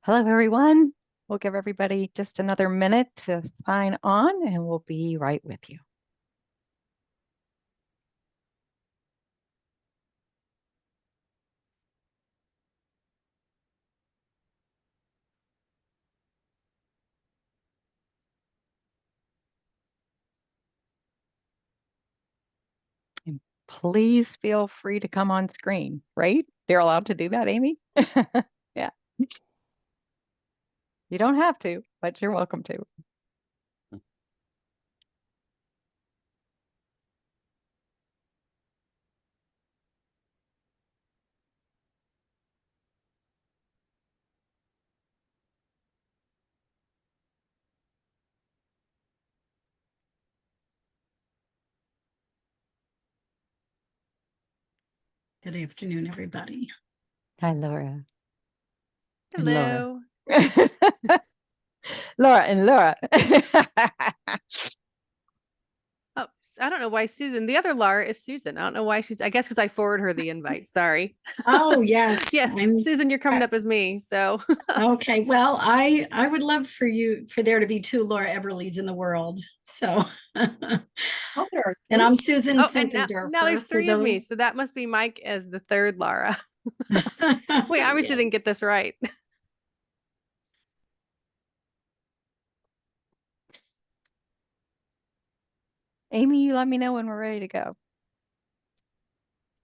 Hello, everyone. We'll give everybody just another minute to sign on and we'll be right with you. And please feel free to come on screen, right? They're allowed to do that, Amy? Yeah. You don't have to, but you're welcome to. Good afternoon, everybody. Hi, Laura. And Laura. Hello. Laura and Laura. Oh, I don't know why Susan, the other Laura is Susan. I don't know why I guess because I forwarded her the invite. Sorry. Oh, yes. Yeah, Susan, you're coming up as me. So Okay. Well, I would love for there to be two Laura Eberlys in the world. So and I'm Susan oh, and now Simpendorfer there's for three of me. those. So that must be Mike as the third Laura. Wait, I obviously didn't get this right. Amy, you let me know when we're ready to go.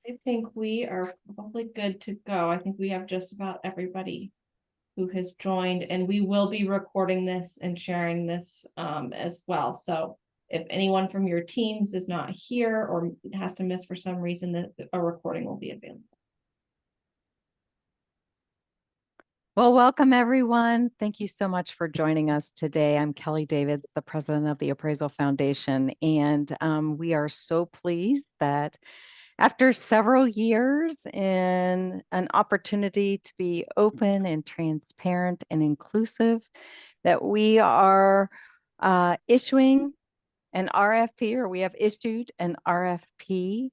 I think we are probably good to go. I think we have just about everybody who has joined, and we will be recording this and sharing this as well. So if anyone from your teams is not here or has to miss for some reason, a recording will be available. Well, welcome everyone. Thank you so much for joining us today. I'm Kelly Davids, the president of the Appraisal Foundation, and we are so pleased that after several years in an opportunity to be open and transparent and inclusive, that we are issuing an RFP, or we have issued an RFP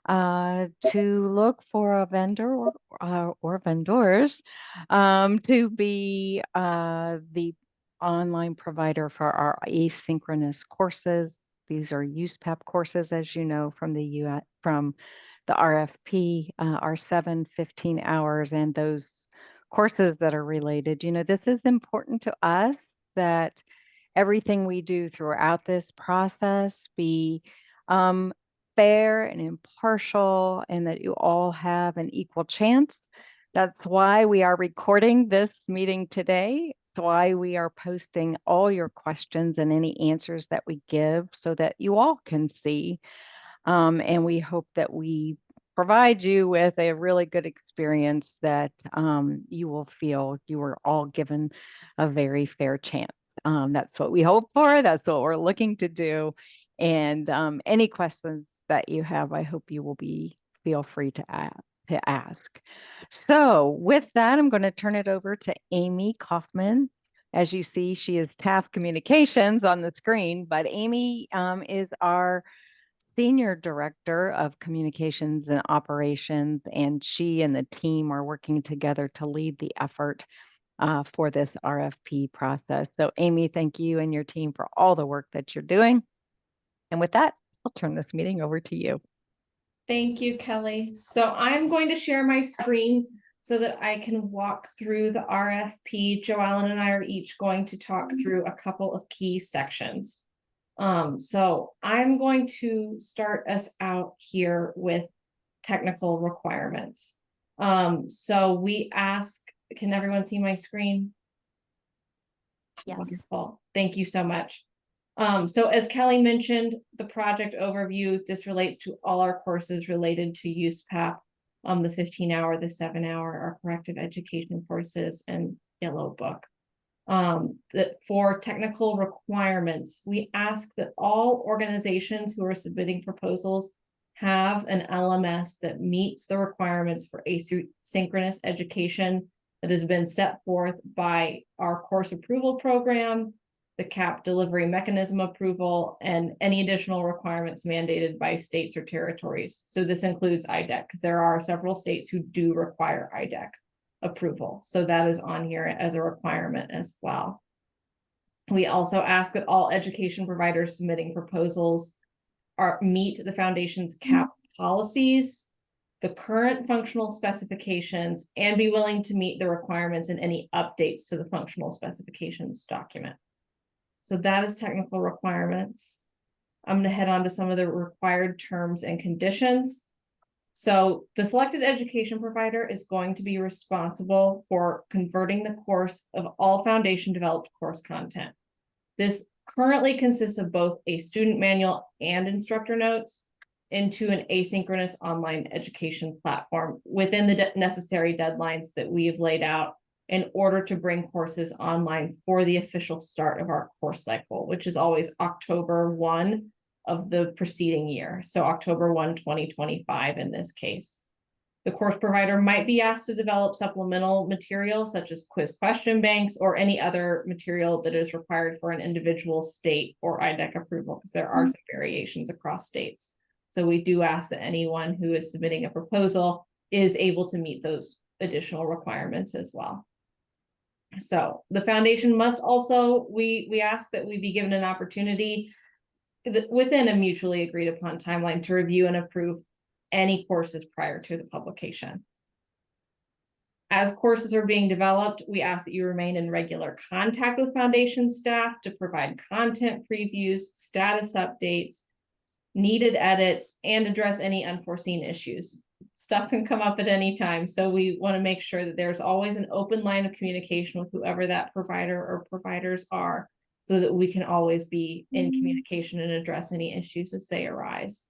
to look for a vendor or vendors to be the online provider for our asynchronous courses. These are USPAP courses, as you know, from the RFP, our 7-15 hours, and those courses that are related. You know, this is important to us that everything we do throughout this process be fair and impartial, and that you all have an equal chance. That's why we are recording this meeting today. It's why we are posting all your questions and any answers that we give so that you all can see. And we hope that we provide you with a really good experience that you will feel you were all given a very fair chance. That's what we hope for. That's what we're looking to do. And any questions that you have, I hope you will feel free to ask. So with that, I'm going to turn it over to Amy Kaufman. As you see, she is TAF Communications on the screen, but Amy is our Senior Director of Communications and Operations, and she and the team are working together to lead the effort for this RFP process. So Amy, thank you and your team for all the work that you're doing. And with that, I'll turn this meeting over to you. Thank you, Kelly. So I'm going to share my screen so that I can walk through the RFP. Joellen and I are each going to talk through a couple of key sections. So I'm going to start us out here with technical requirements. So we ask, can everyone see my screen? Yes. Wonderful. Thank you so much. So as Kelly mentioned, the project overview, this relates to all our courses related to USPAP, the 15-hour, the 7-hour, our corrective education courses, and Yellow Book. For technical requirements, we ask that all organizations who are submitting proposals have an LMS that meets the requirements for asynchronous education that has been set forth by our course approval program, the CAP delivery mechanism approval, and any additional requirements mandated by states or territories. So this includes IDEC, because there are several states who do require IDEC. approval. So that is on here as a requirement as well. We also ask that all education providers submitting proposals meet the foundation's CAP policies, the current functional specifications, and be willing to meet the requirements and any updates to the functional specifications document. So that is technical requirements. I'm going to head on to some of the required terms and conditions. So the selected education provider is going to be responsible for converting the course of all foundation developed course content. This currently consists of both a student manual and instructor notes into an asynchronous online education platform within the necessary deadlines that we've laid out in order to bring courses online for the official start of our course cycle, which is always October 1 of the preceding year. So October 1, 2025 in this case. The course provider might be asked to develop supplemental material such as quiz question banks or any other material that is required for an individual state or IDEC approval, because there are some variations across states. So we do ask that anyone who is submitting a proposal is able to meet those additional requirements as well. So the foundation must also, we ask that we be given an opportunity within a mutually agreed upon timeline to review and approve any courses prior to the publication. As courses are being developed, we ask that you remain in regular contact with foundation staff to provide content previews, status updates, needed edits, and address any unforeseen issues. Stuff can come up at any time, so we want to make sure that there's always an open line of communication with whoever that provider or providers are, so that we can always be in communication and address any issues as they arise.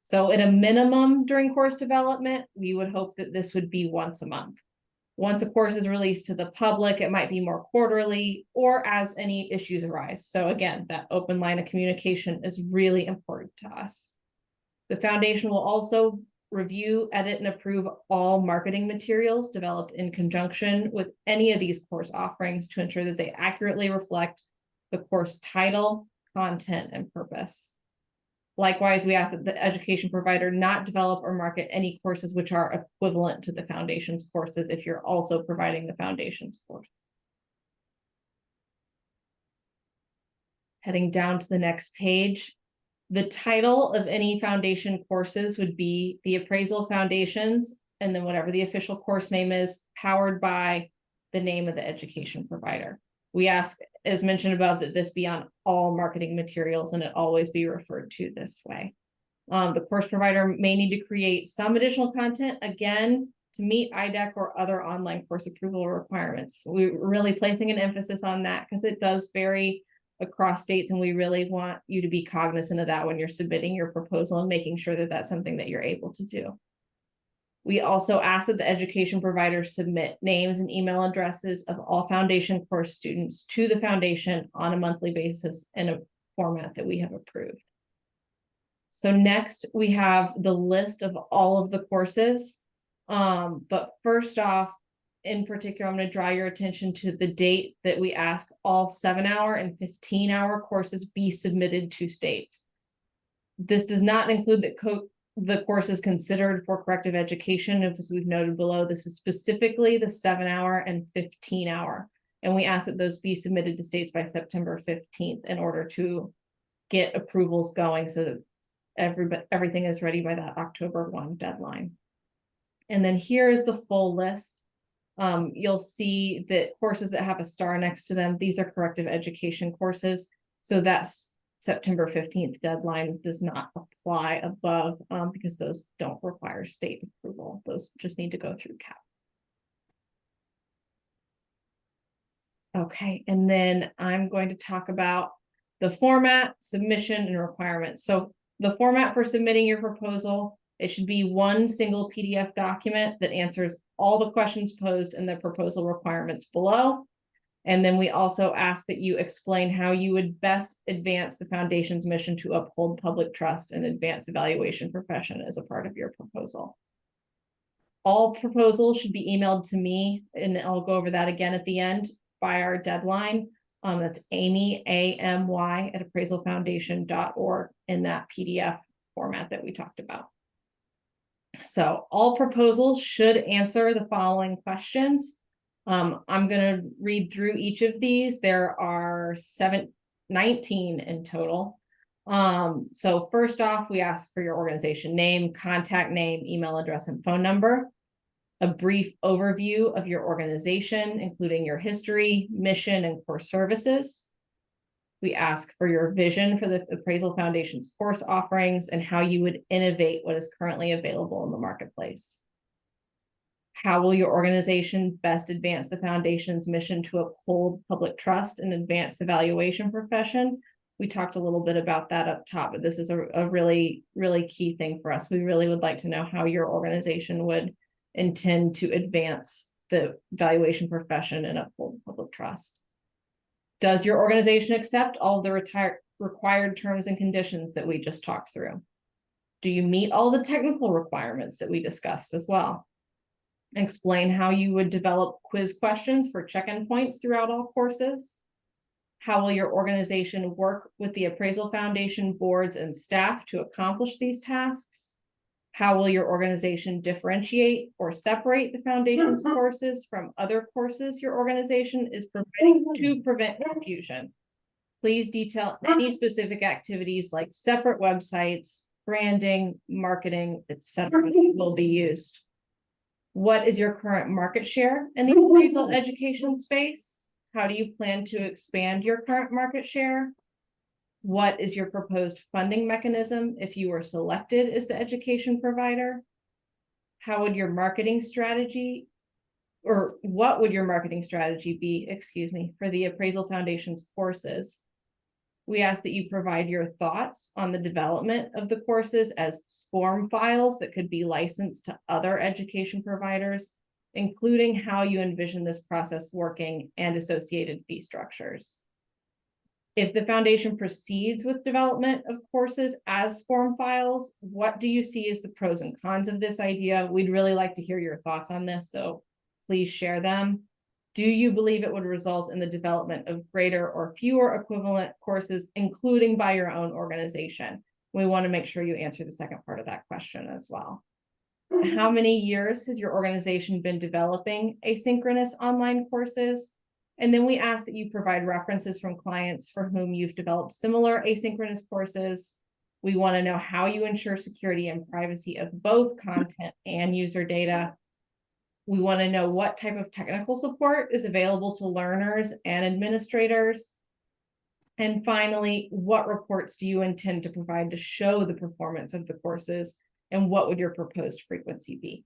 So at a minimum during course development, we would hope that this would be once a month. Once a course is released to the public, it might be more quarterly or as any issues arise. So again, that open line of communication is really important to us. The foundation will also review, edit, and approve all marketing materials developed in conjunction with any of these course offerings to ensure that they accurately reflect the course title, content, and purpose. Likewise, we ask that the education provider not develop or market any courses which are equivalent to the foundation's courses if you're also providing the foundation's course. Heading down to the next page, the title of any foundation courses would be the Appraisal Foundations, and then whatever the official course name is, powered by the name of the education provider. We ask, as mentioned above, that this be on all marketing materials and it always be referred to this way. The course provider may need to create some additional content, again, to meet IDEC or other online course approval requirements. We're really placing an emphasis on that because it does vary across states, and we really want you to be cognizant of that when you're submitting your proposal and making sure that that's something that you're able to do. We also ask that the education providers submit names and email addresses of all foundation course students to the foundation on a monthly basis in a format that we have approved. So next we have the list of all of the courses. But first off, in particular, I'm going to draw your attention to the date that we ask all 7-hour and 15-hour courses be submitted to states. This does not include the courses considered for corrective education. As we've noted below, this is specifically the 7-hour and 15-hour. And we ask that those be submitted to states by September 15th in order to get approvals going so that everything is ready by that October 1 deadline. And then here is the full list. You'll see that courses that have a star next to them, these are corrective education courses. So that's September 15th deadline does not apply above because those don't require state approval. Those just need to go through CAP. Okay, and then I'm going to talk about the format, submission, and requirements. So the format for submitting your proposal, it should be one single PDF document that answers all the questions posed in the proposal requirements below. And then we also ask that you explain how you would best advance the foundation's mission to uphold public trust and advance the evaluation profession as a part of your proposal. All proposals should be emailed to me, and I'll go over that again at the end by our deadline. That's Amy, AMY, at appraisalfoundation.org in that PDF format that we talked about. So all proposals should answer the following questions. I'm going to read through each of these. There are 19 in total. So first off, we ask for your organization name, contact name, email address, and phone number. A brief overview of your organization, including your history, mission, and core services. We ask for your vision for the Appraisal Foundation's course offerings and how you would innovate what is currently available in the marketplace. How will your organization best advance the foundation's mission to uphold public trust and advance the valuation profession? We talked a little bit about that up top, but this is a really, really key thing for us. We really would like to know how your organization would intend to advance the valuation profession and uphold public trust. Does your organization accept all the required terms and conditions that we just talked through? Do you meet all the technical requirements that we discussed as well? Explain how you would develop quiz questions for check-in points throughout all courses. How will your organization work with the Appraisal Foundation boards and staff to accomplish these tasks? How will your organization differentiate or separate the foundation's courses from other courses your organization is providing to prevent confusion? Please detail any specific activities like separate websites, branding, marketing, etc. will be used. What is your current market share in the appraisal education space? How do you plan to expand your current market share? What is your proposed funding mechanism if you were selected as the education provider? How would your marketing strategy, or what would your marketing strategy be, for the Appraisal Foundation's courses? We ask that you provide your thoughts on the development of the courses as SCORM files that could be licensed to other education providers, including how you envision this process working and associated fee structures. If the foundation proceeds with development of courses as SCORM files, what do you see as the pros and cons of this idea? We'd really like to hear your thoughts on this, so please share them. Do you believe it would result in the development of greater or fewer equivalent courses, including by your own organization? We want to make sure you answer the second part of that question as well. How many years has your organization been developing asynchronous online courses? And then we ask that you provide references from clients for whom you've developed similar asynchronous courses. We want to know how you ensure security and privacy of both content and user data. We want to know what type of technical support is available to learners and administrators. And finally, what reports do you intend to provide to show the performance of the courses, and what would your proposed frequency be?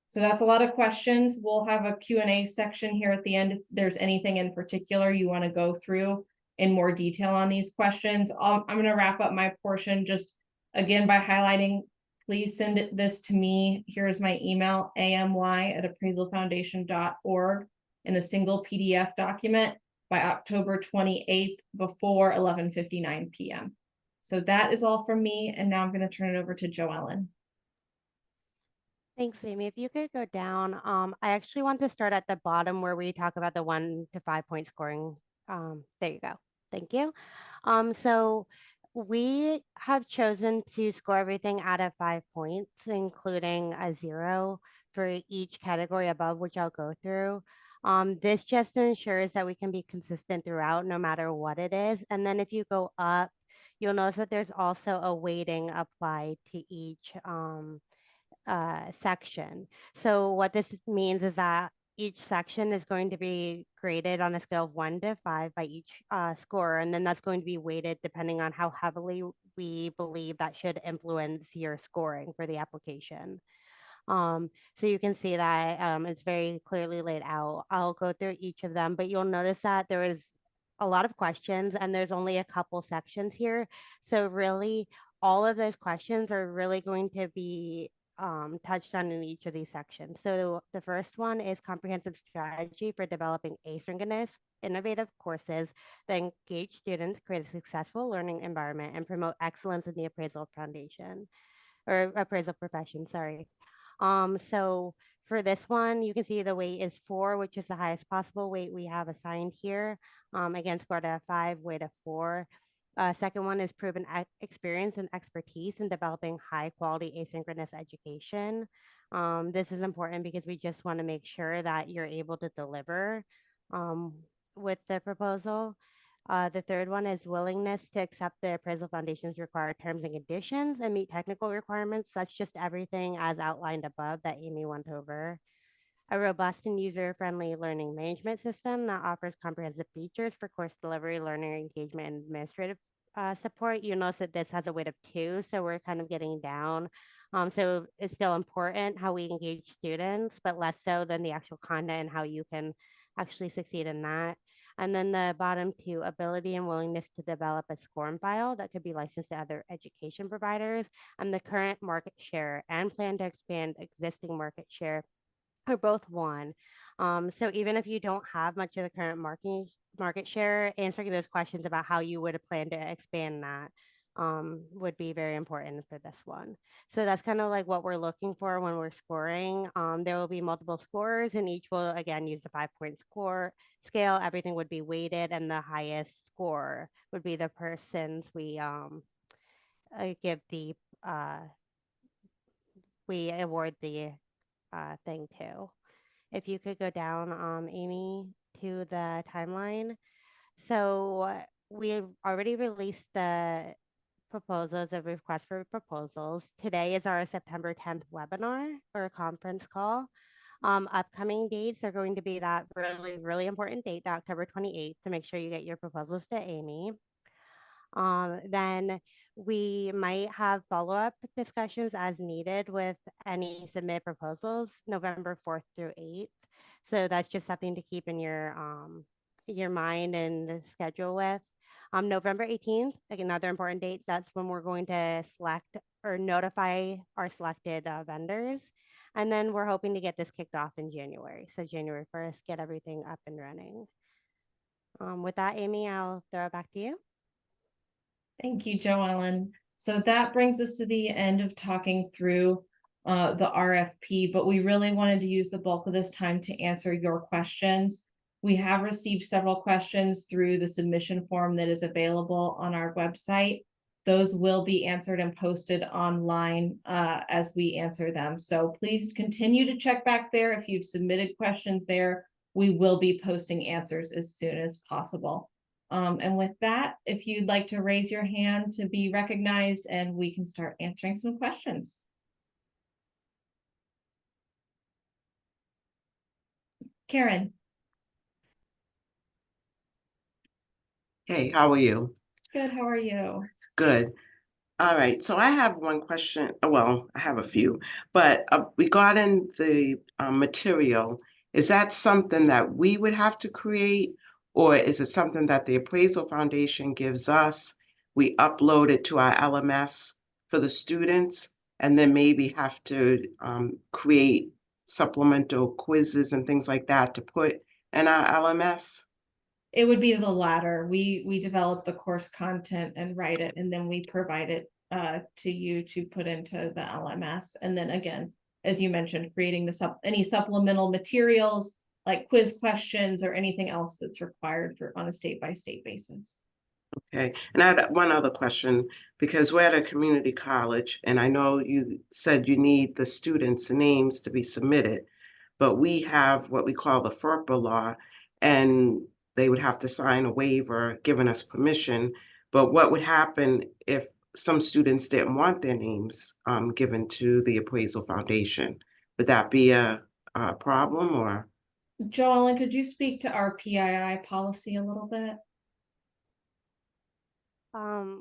So that's a lot of questions. We'll have a Q&A section here at the end if there's anything in particular you want to go through in more detail on these questions. I'm going to wrap up my portion just again by highlighting, please send this to me. Here's my email, amy@appraisalfoundation.org, in a single PDF document by October 28th before 11:59 p.m. So that is all from me. And now I'm going to turn it over to Joellen. Thanks, Amy. If you could go down, I actually want to start at the bottom where we talk about the 1 to 5 point scoring. There you go. Thank you. So we have chosen to score everything out of 5 points, including a 0 for each category above, which I'll go through. This just ensures that we can be consistent throughout, no matter what it is. And then if you go up, you'll notice that there's also a weighting applied to each section. So what this means is that each section is going to be graded on a scale of 1 to 5 by each scorer, and then that's going to be weighted depending on how heavily we believe that should influence your scoring for the application. So you can see that it's very clearly laid out. I'll go through each of them, but you'll notice that there is a lot of questions and there's only a couple sections here. So really, all of those questions are really going to be touched on in each of these sections. So the first one is comprehensive strategy for developing asynchronous, innovative courses that engage students, create a successful learning environment, and promote excellence in the appraisal foundation or appraisal profession, sorry. So for this one, you can see the weight is 4, which is the highest possible weight we have assigned here. Again, scored at 5, weight of 4. Second one is proven experience and expertise in developing high quality asynchronous education. This is important because we just want to make sure that you're able to deliver um, with the proposal. The third one is willingness to accept the appraisal foundation's required terms and conditions and meet technical requirements. That's just everything as outlined above that Amy went over. A robust and user-friendly learning management system that offers comprehensive features for course delivery, learner engagement, and administrative support. You notice that this has a weight of 2, so we're kind of getting down. So it's still important how we engage students, but less so than the actual content and how you can actually succeed in that. And then the bottom 2, ability and willingness to develop a SCORM file that could be licensed to other education providers, and the current market share and plan to expand existing market share are both one. So even if you don't have much of the current market share, answering those questions about how you would plan to expand that would be very important for this one. So that's kind of like what we're looking for when we're scoring. There will be multiple scores, and each will again use the 5-point score scale. Everything would be weighted, and the highest score would be the persons give the uh, we award the thing to. If you could go down, Amy, to the timeline. So we've already released the proposals of request for proposals. Today is our September 10th webinar or conference call. Upcoming dates are going to be that really important date, the October 28th, to make sure you get your proposals to Amy. Then we might have follow-up discussions as needed with any submit proposals November 4th through 8th. So that's just something to keep in your mind and schedule with. November 18th, like another important date, that's when we're going to select or notify our selected vendors. And then we're hoping to get this kicked off in January. So January 1st, get everything up and running. With that, Amy, I'll throw it back to you. Thank you, Joellen. So that brings us to the end of talking through the RFP, but we really wanted to use the bulk of this time to answer your questions. We have received several questions through the submission form that is available on our website. Those will be answered and posted online as we answer them. So please continue to check back there. If you've submitted questions there, we will be posting answers as soon as possible. And with that, if you'd like to raise your hand to be recognized, and we can start answering some questions. Karen. Hey, how are you? Good, how are you? Good. All right, so I have one question. Well, I have a few, but regarding the material, is that something that we would have to create, or is it something that the Appraisal Foundation gives us? We upload it to our LMS for the students, and then maybe have to create supplemental quizzes and things like that to put in our LMS? It would be the latter. We develop the course content and write it, and then we provide it to you to put into the LMS. And then again, as you mentioned, creating any supplemental materials like quiz questions or anything else that's required on a state-by-state basis. Okay, and I had one other question, because we're at a community college, and I know you said you need the students' names to be submitted, but we have what we call the FERPA law, and they would have to sign a waiver giving us permission. But what would happen if some students didn't want their names given to the Appraisal Foundation? Would that be a problem, or? Joellen, could you speak to our PII policy a little bit?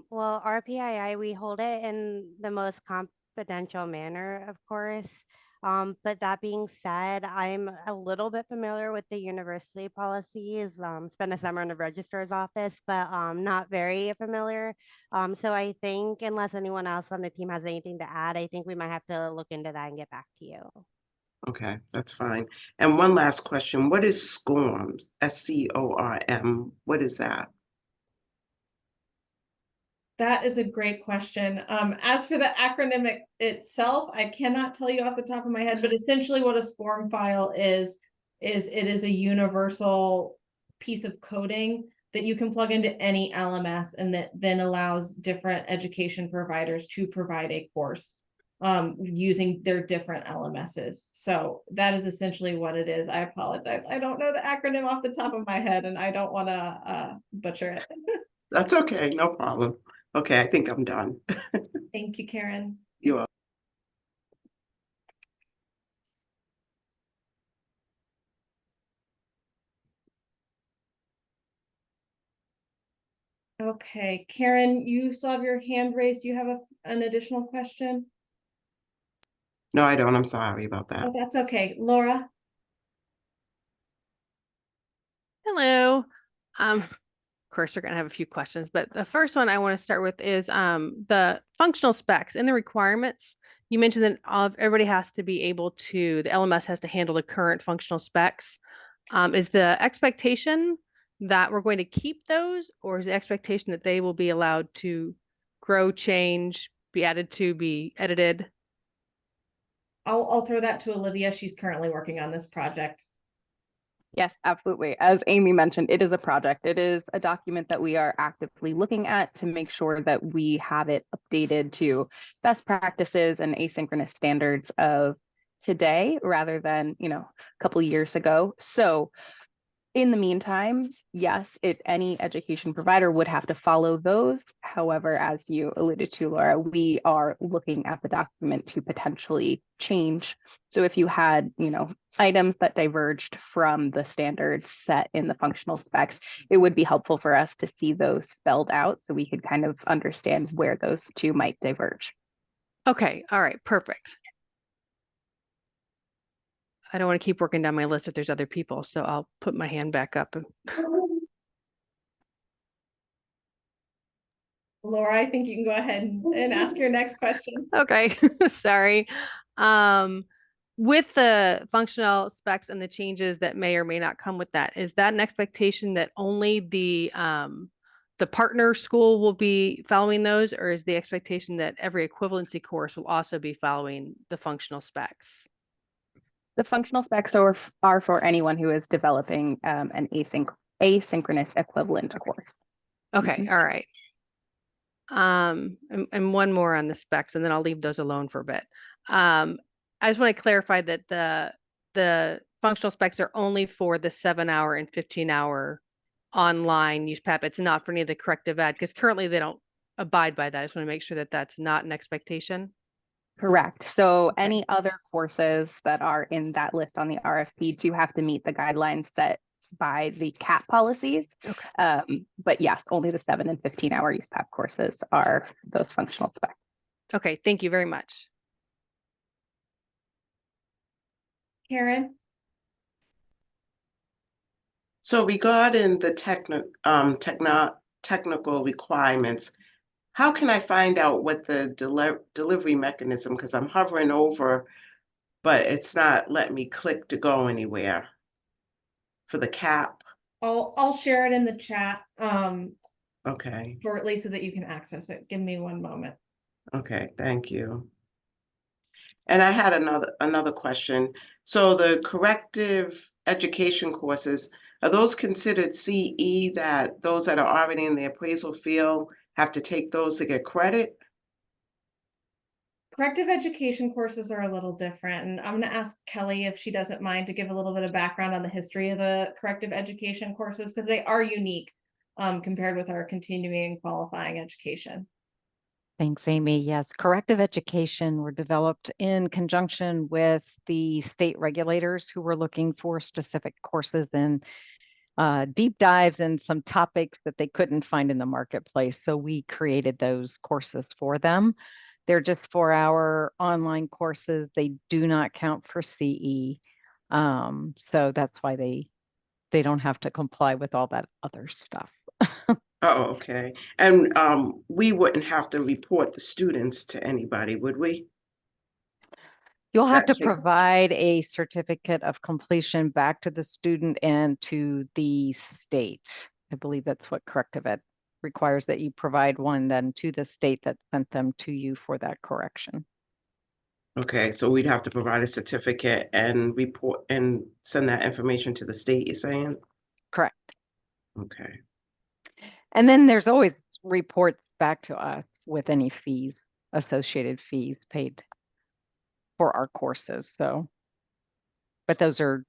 Well, our PII, we hold it in the most confidential manner, of course. But that being said, I'm a little bit familiar with the university policies. Spent a summer in the registrar's office, but not very familiar. So I think unless anyone else on the team has anything to add, I think we might have to look into that and get back to you. Okay, that's fine. And one last question. What is SCORM? SCORM. What is that? That is a great question. As for the acronym itself, I cannot tell you off the top of my head, but essentially what a SCORM file is it is a universal piece of coding that you can plug into any LMS, and that then allows different education providers to provide a course using their different LMSs. So that is essentially what it is. I apologize. I don't know the acronym off the top of my head, and I don't want to butcher it. That's okay, no problem. Okay, I think I'm done. Thank you, Karen. You are. Okay, Karen, you still have your hand raised. Do you have an additional question? No, I don't. I'm sorry about that. Oh, that's okay. Laura? Hello. Of course, we're going to have a few questions, but the first one I want to start with is the functional specs and the requirements. You mentioned that everybody has to be able to, the LMS has to handle the current functional specs. Is the expectation that we're going to keep those, or is the expectation that they will be allowed to grow, change, be added to, be edited? I'll throw that to Olivia. She's currently working on this project. Yes, absolutely. As Amy mentioned, it is a project. It is a document that we are actively looking at to make sure that we have it updated to best practices and asynchronous standards of today rather than, a couple years ago. So in the meantime, yes, any education provider would have to follow those. However, as you alluded to, Laura, we are looking at the document to potentially change. So if you had, items that diverged from the standards set in the functional specs, it would be helpful for us to see those spelled out so we could kind of understand where those two might diverge. Okay, all right, perfect. I don't want to keep working down my list if there's other people, so I'll put my hand back up. Laura, I think you can go ahead and ask your next question. Okay, sorry. With the functional specs and the changes that may or may not come with that, is that an expectation that only the partner school will be following those, or is the expectation that every equivalency course will also be following the functional specs? The functional specs are for anyone who is developing an asynchronous equivalent course. Okay, all right. And one more on the specs, and then I'll leave those alone for a bit. I just want to clarify that the functional specs are only for the 7-hour and 15-hour online use PAP. It's not for any of the corrective ed, because currently they don't abide by that. I just want to make sure that that's not an expectation. Correct. So Okay. any other courses that are in that list on the RFP do have to meet the guidelines set by the CAP policies. Okay. But yes, only the 7 and 15-hour use PAP courses are those functional specs. Okay, thank you very much. Karen? So regarding the technical requirements, how can I find out what the delivery mechanism, because I'm hovering over, but it's not letting me click to go anywhere for the CAP? I'll share it in the chat Okay, shortly so that you can access it. Give me one moment. okay, thank you. And I had another question. So the corrective education courses, are those considered CE, that those that are already in the appraisal field have to take those to get credit? Corrective education courses are a little different, and I'm going to ask Kelly if she doesn't mind to give a little bit of background on the history of the corrective education courses, because they are unique compared with our continuing and qualifying education. Thanks, Amy. Yes, corrective education were developed in conjunction with the state regulators who were looking for specific courses and deep dives in some topics that they couldn't find in the marketplace. So we created those courses for them. They're just 4-hour online courses. They do not count for CE. So that's why they don't have to comply with all that other stuff. Oh, okay. And we wouldn't have to report the students to anybody, would we? You'll have to That take- provide a certificate of completion back to the student and to the state. I believe that's what corrective ed requires, that you provide one then to the state that sent them to you for that correction. Okay, so we'd have to provide a certificate and report and send that information to the state, you're saying? Correct. Okay. And then there's always reports back to us with any fees, associated fees paid for our courses. So, but those are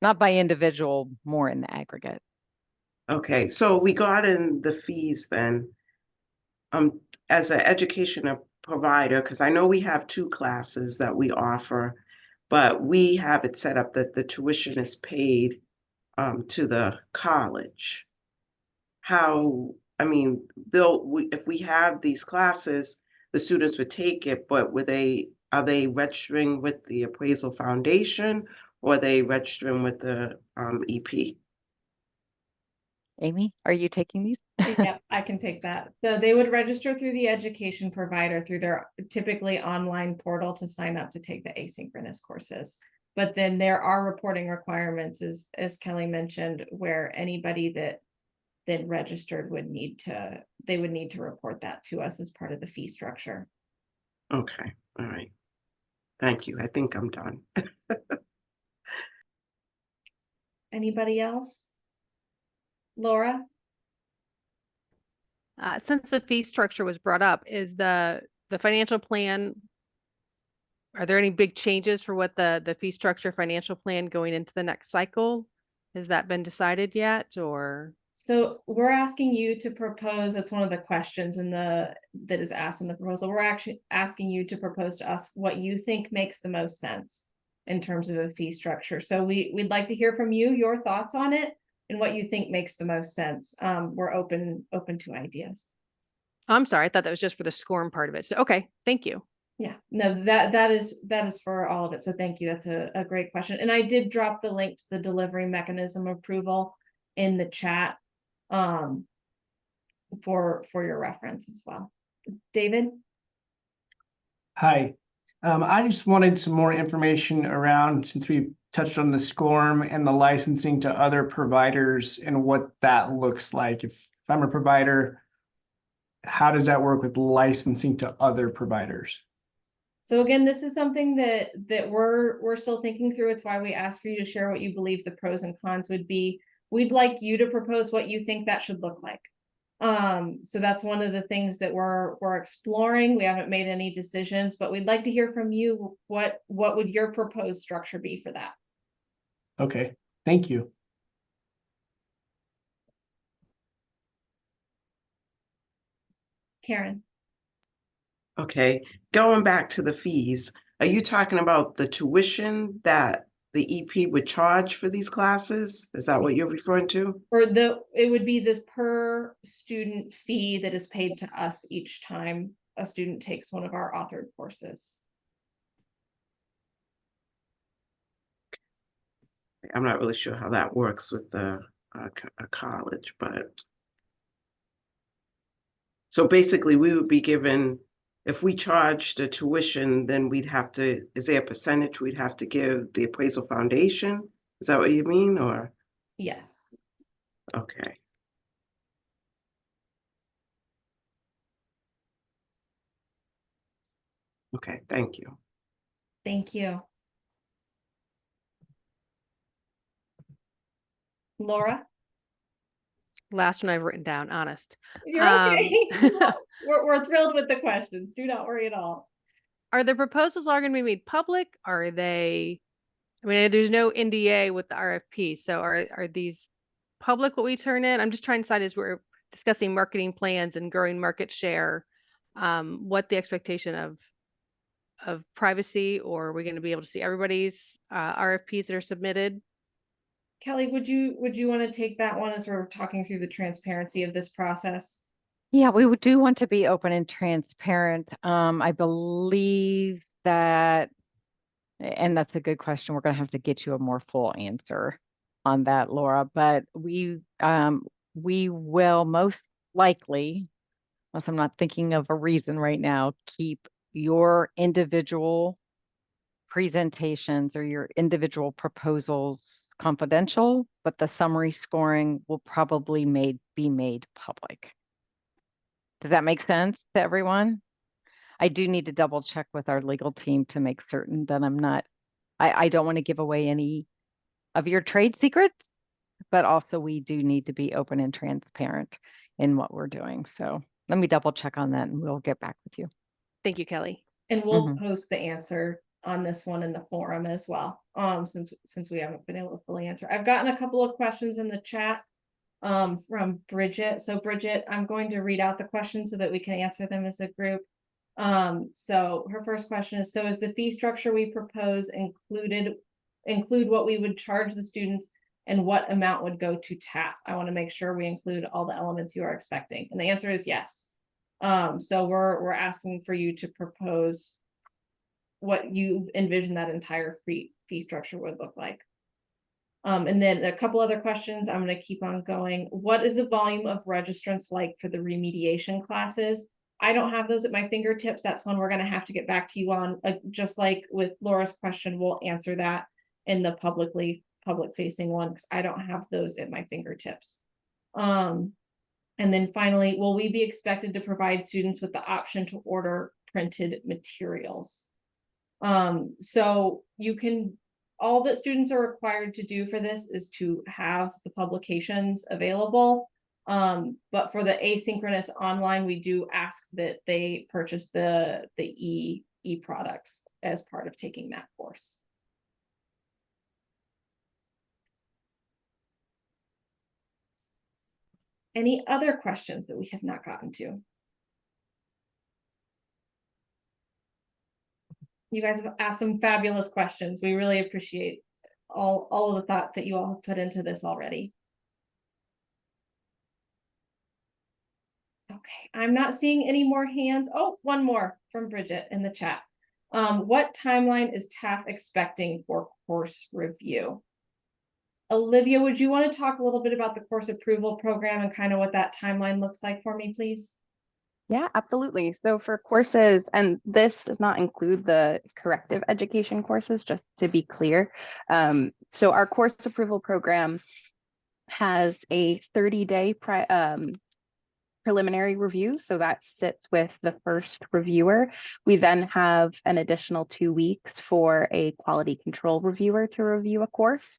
not by individual, more in the aggregate. Okay, so regarding the fees then, as an educational provider, because I know we have 2 classes that we offer, but we have it set up that the tuition is paid to the college. How, I mean, if we have these classes, the students would take it, but are they registering with the Appraisal Foundation or are they registering with the EP? Amy, are you taking these? Yeah, I can take that. So they would register through the education provider through their typically online portal to sign up to take the asynchronous courses. But then there are reporting requirements, as Kelly mentioned, where anybody that then registered would need to report that to us as part of the fee structure. Okay, all right. Thank you. I think I'm done. Anybody else? Laura? Since the fee structure was brought up, is the financial plan, are there any big changes for what the fee structure financial plan going into the next cycle? Has that been decided yet, or? So we're asking you to propose, that's one of the questions that is asked in the proposal. We're actually asking you to propose to us what you think makes the most sense in terms of a fee structure. So we'd like to hear from you, your thoughts on it and what you think makes the most sense. We're open to ideas. I'm sorry, I thought that was just for the SCORM part of it. So, okay, thank you. Yeah, no, that is for all of it. So thank you. That's a great question. And I did drop the link to the delivery mechanism approval in the chat for your reference as well. David? Hi, I just wanted some more information around, since we touched on the SCORM and the licensing to other providers and what that looks like. If I'm a provider, how does that work with licensing to other providers? So again, this is something that we're still thinking through. It's why we asked for you to share what you believe the pros and cons would be. We'd like you to propose what you think that should look like. So that's one of the things that we're exploring. We haven't made any decisions, but we'd like to hear from you. What would your proposed structure be for that? Okay, thank you. Karen? Okay, going back to the fees, are you talking about the tuition that the EP would charge for these classes? Is that what you're referring to? Or it would be this per student fee that is paid to us each time a student takes one of our authored courses. I'm not really sure how that works with a college, but so basically we would be given, if we charged a tuition, then is there a percentage we'd have to give the Appraisal Foundation? Is that what you mean, or? Yes. Okay. Okay, thank you. Thank you. Laura? Last one I've written down, honest. You're okay. We're thrilled with the questions. Do not worry at all. Are the proposals all going to be made public? Are they, I mean, there's no NDA with the RFP. So are these public what we turn in? I'm just trying to decide as we're discussing marketing plans and growing market share, what the expectation of privacy, or are we going to be able to see everybody's RFPs that are submitted? Kelly, would you want to take that one as we're talking through the transparency of this process? Yeah, we do want to be open and transparent. I believe that, and that's a good question. We're going to have to get you a more full answer on that, Laura. But we will most likely, unless I'm not thinking of a reason right now, keep your individual presentations or your individual proposals confidential, but the summary scoring will probably be made public. Does that make sense to everyone? I do need to double check with our legal team to make certain that I don't want to give away any of your trade secrets, but also we do need to be open and transparent. in what we're doing. So let me double check on that and we'll get back with you. Thank you, Kelly. And we'll Mhm. post the answer on this one in the forum as well. Since we haven't been able to fully answer. I've gotten a couple of questions in the chat from Bridget. So Bridget, I'm going to read out the questions so that we can answer them as a group. So her first question is, so is the fee structure we propose include what we would charge the students and what amount would go to TAP? I want to make sure we include all the elements you are expecting. And the answer is yes. So we're asking for you to propose what you envision that entire fee structure would look like. And then a couple other questions. I'm going to keep on going. What is the volume of registrants like for the remediation classes? I don't have those at my fingertips. That's one we're going to have to get back to you on. Just like with Laura's question, we'll answer that in the public facing one because I don't have those at my fingertips. And then finally, will we be expected to provide students with the option to order printed materials? So you can, all that students are required to do for this is to have the publications available. But for the asynchronous online, we do ask that they purchase the e products as part of taking that course. Any other questions that we have not gotten to? You guys have asked some fabulous questions. We really appreciate all of the thought that you all have put into this already. Okay, I'm not seeing any more hands. Oh, one more from Bridget in the chat. What timeline is TAF expecting for course review? Olivia, would you want to talk a little bit about the course approval program and kind of what that timeline looks like for me, please? Yeah, absolutely. So for courses, and this does not include the corrective education courses, just to be clear. So our course approval program has a 30-day preliminary review. So that sits with the first reviewer. We then have an additional 2 weeks for a quality control reviewer to review a course.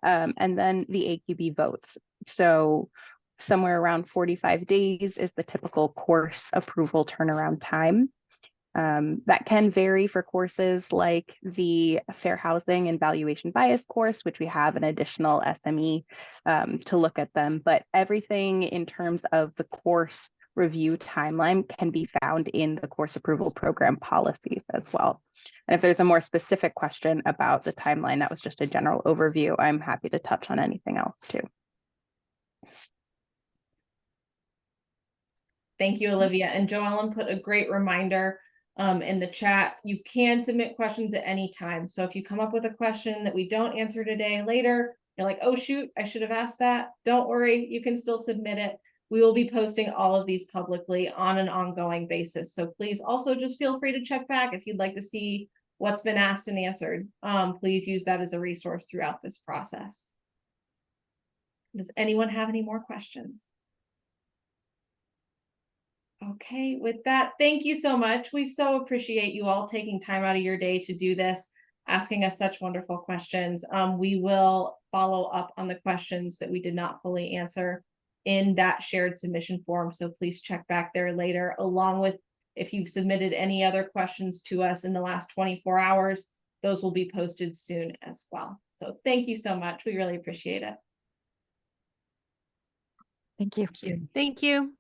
And then the AQB votes. So somewhere around 45 days is the typical course approval turnaround time. That can vary for courses like the Fair Housing and Valuation Bias course, which we have an additional SME to look at them. But everything in terms of the course review timeline can be found in the course approval program policies as well. And if there's a more specific question about the timeline, that was just a general overview. I'm happy to touch on anything else too. Thank you, Olivia. And Joellen put a great reminder in the chat. You can submit questions at any time. So if you come up with a question that we don't answer today, later, you're like, oh, shoot, I should have asked that. Don't worry, you can still submit it. We will be posting all of these publicly on an ongoing basis. So please also just feel free to check back if you'd like to see what's been asked and answered. Please use that as a resource throughout this process. Does anyone have any more questions? Okay, with that, thank you so much. We so appreciate you all taking time out of your day to do this, asking us such wonderful questions. We will follow up on the questions that we did not fully answer in that shared submission form. So please check back there later, along with if you've submitted any other questions to us in the last 24 hours, those will be posted soon as well. So thank you so much. We really appreciate it. Thank you. Thank you. Thank you.